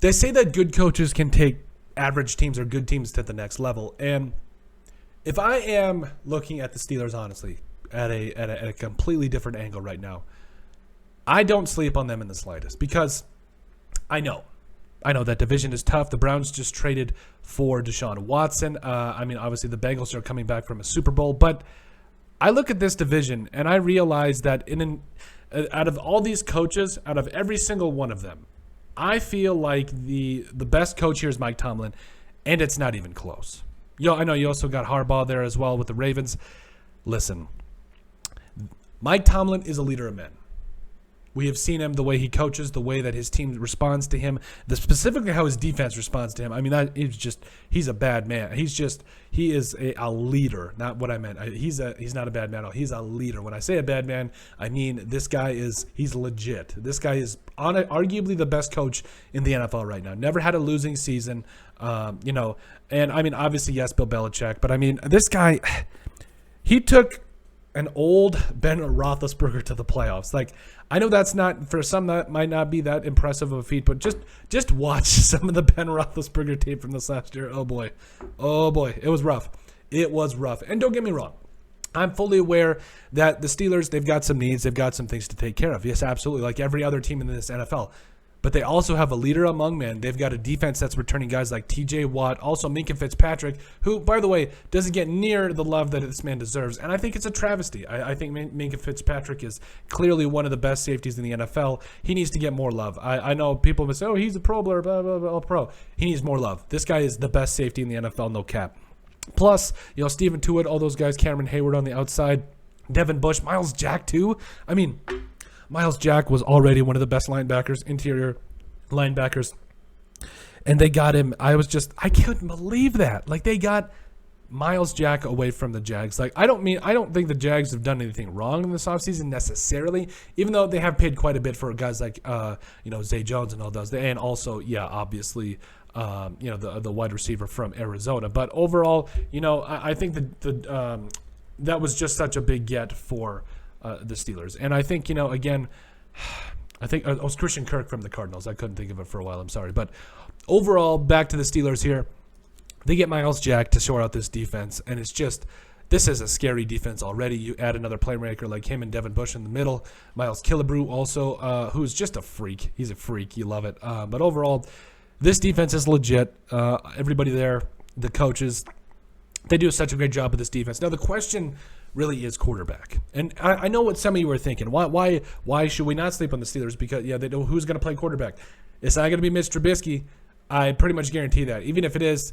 they say that good coaches can take average teams or good teams to the next level. And if I am looking at the Steelers, honestly, at a completely different angle right now, I don't sleep on them in the slightest because I know that division is tough. The Browns just traded for Deshaun Watson. Obviously the Bengals are coming back from a Super Bowl, but I look at this division and I realize that out of all these coaches, out of every single one of them, I feel like the best coach here is Mike Tomlin, and it's not even close. I know you also got Harbaugh there as well with the Ravens. Listen, Mike Tomlin is a leader of men. We have seen him, the way he coaches, the way that his team responds to him, specifically how his defense responds to him. I mean, he's a bad man. He is a leader, not what I meant. He's not a bad man at all. He's a leader. When I say a bad man, I mean he's legit. This guy is arguably the best coach in the NFL right now. Never had a losing season, and I mean, obviously, yes, Bill Belichick, but I mean, this guy, he took an old Ben Roethlisberger to the playoffs. Like, I know that's not, for some that might not be that impressive of a feat, but just watch some of the Ben Roethlisberger tape from this last year. Oh boy, it was rough. And don't get me wrong, I'm fully aware that the Steelers, they've got some needs, they've got some things to take care of. Yes, absolutely, like every other team in this NFL. But they also have a leader among men. They've got a defense that's returning guys like T.J. Watt, also Minkah Fitzpatrick, who, by the way, doesn't get near the love that this man deserves. And I think it's a travesty. I think Minkah Fitzpatrick is clearly one of the best safeties in the NFL. He needs to get more love. I know people will say, oh, he's a pro, blah, blah, blah, blah, pro. He needs more love. This guy is the best safety in the NFL, no cap. Plus, Stephen Tuitt, all those guys, Cameron Hayward on the outside, Devin Bush, Miles Jack too. I mean, Miles Jack was already one of the best linebackers, interior linebackers, and they got him. I couldn't believe that. Like, they got Miles Jack away from the Jags. Like, I don't think the Jags have done anything wrong in this offseason necessarily, even though they have paid quite a bit for guys like Zay Jones and all those, and also obviously the wide receiver from Arizona. But overall, I think that was just such a big get for the Steelers. And I think, again, I think it was Christian Kirk from the Cardinals. I couldn't think of it for a while. I'm sorry. But overall, back to the Steelers here. They get Miles Jack to shore out this defense. And it's just, this is a scary defense already. You add another playmaker like him and Devin Bush in the middle. Miles Killebrew also, who's just a freak. He's a freak. You love it. But overall, this defense is legit. Everybody there, the coaches, they do such a great job with this defense. Now, the question really is quarterback. And I know what some of you are thinking. Why should we not sleep on the Steelers? Because, they know who's going to play quarterback. It's not going to be Mitch Trubisky. I pretty much guarantee that. Even if it is,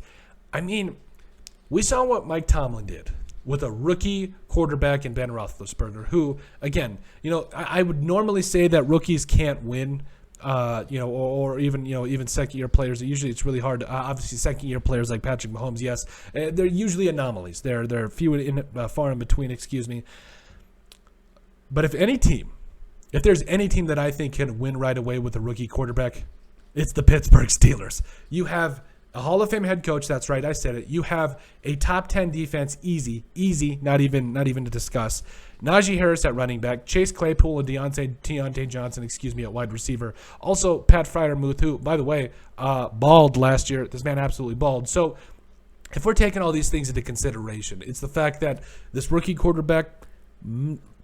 I mean, we saw what Mike Tomlin did with a rookie quarterback in Ben Roethlisberger, who, again, I would normally say that rookies can't win, or even second-year players. Usually it's really hard. Obviously, second-year players like Patrick Mahomes, yes, they're usually anomalies. They're few far in between, excuse me. But if there's any team that I think can win right away with a rookie quarterback, it's the Pittsburgh Steelers. You have a Hall of Fame head coach. That's right, I said it. You have a top 10 defense, easy, not even to discuss. Najee Harris at running back, Chase Claypool and Deontay Johnson, at wide receiver. Also, Pat Freiermuth, who, by the way, balled last year. This man absolutely balled. So, if we're taking all these things into consideration, it's the fact that this rookie quarterback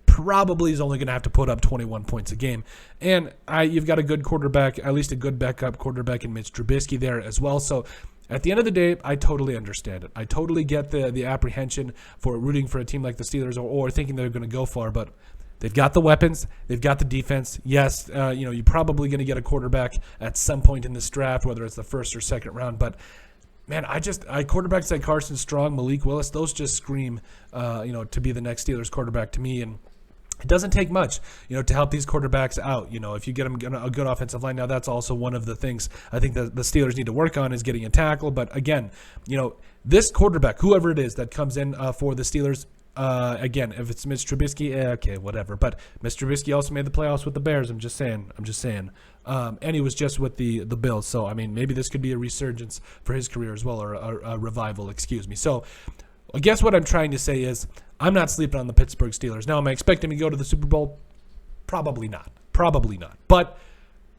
probably is only going to have to put up 21 points a game. And you've got a good quarterback, at least a good backup quarterback in Mitch Trubisky there as well. So, at the end of the day, I totally understand it. I totally get the apprehension for rooting for a team like the Steelers or thinking they're going to go far, but they've got the weapons. They've got the defense. Yes, you're probably going to get a quarterback at some point in this draft, whether it's the first or second round, but man, quarterbacks like Carson Strong, Malik Willis, those just scream, to be the next Steelers quarterback to me. And it doesn't take much, to help these quarterbacks out. If you get them a good offensive line, now that's also one of the things I think the Steelers need to work on is getting a tackle. But again, this quarterback, whoever it is that comes in for the Steelers, again, if it's Mitch Trubisky, okay, whatever. But Mitch Trubisky also made the playoffs with the Bears. I'm just saying. And he was just with the Bills. So, I mean, maybe this could be a resurgence for his career as well, or a revival, excuse me. So, I guess what I'm trying to say is I'm not sleeping on the Pittsburgh Steelers. Now, am I expecting to go to the Super Bowl? Probably not. But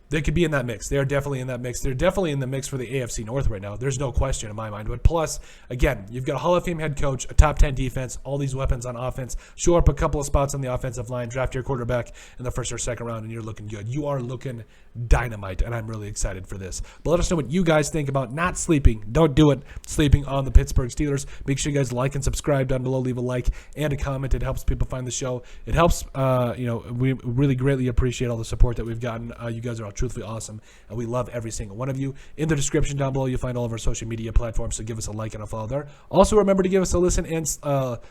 They could be in that mix. They're definitely in that mix. They're definitely in the mix for the AFC North right now. There's no question in my mind. But plus, again, you've got a Hall of Fame head coach, a top 10 defense, all these weapons on offense. Shore up a couple of spots on the offensive line, draft your quarterback in the first or second round, and you're looking good. You are looking dynamite, and I'm really excited for this. But let us know what you guys think about not sleeping. Don't do it. Sleeping on the Pittsburgh Steelers. Make sure you guys like and subscribe down below. Leave a like and a comment. It helps people find the show. It helps, we really greatly appreciate all the support that we've gotten. You guys are all truthfully awesome, and we love every single one of you. In the description down below, you'll find all of our social media platforms, so give us a like and a follow there. Also, remember to give us a listen and sub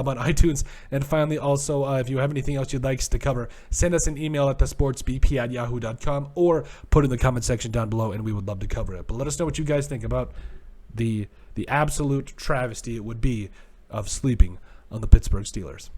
on iTunes. And finally, also, if you have anything else you'd like us to cover, send us an email at thesportsbp@yahoo.com or put in the comment section down below, and we would love to cover it. But let us know what you guys think about the absolute travesty it would be of sleeping on the Pittsburgh Steelers.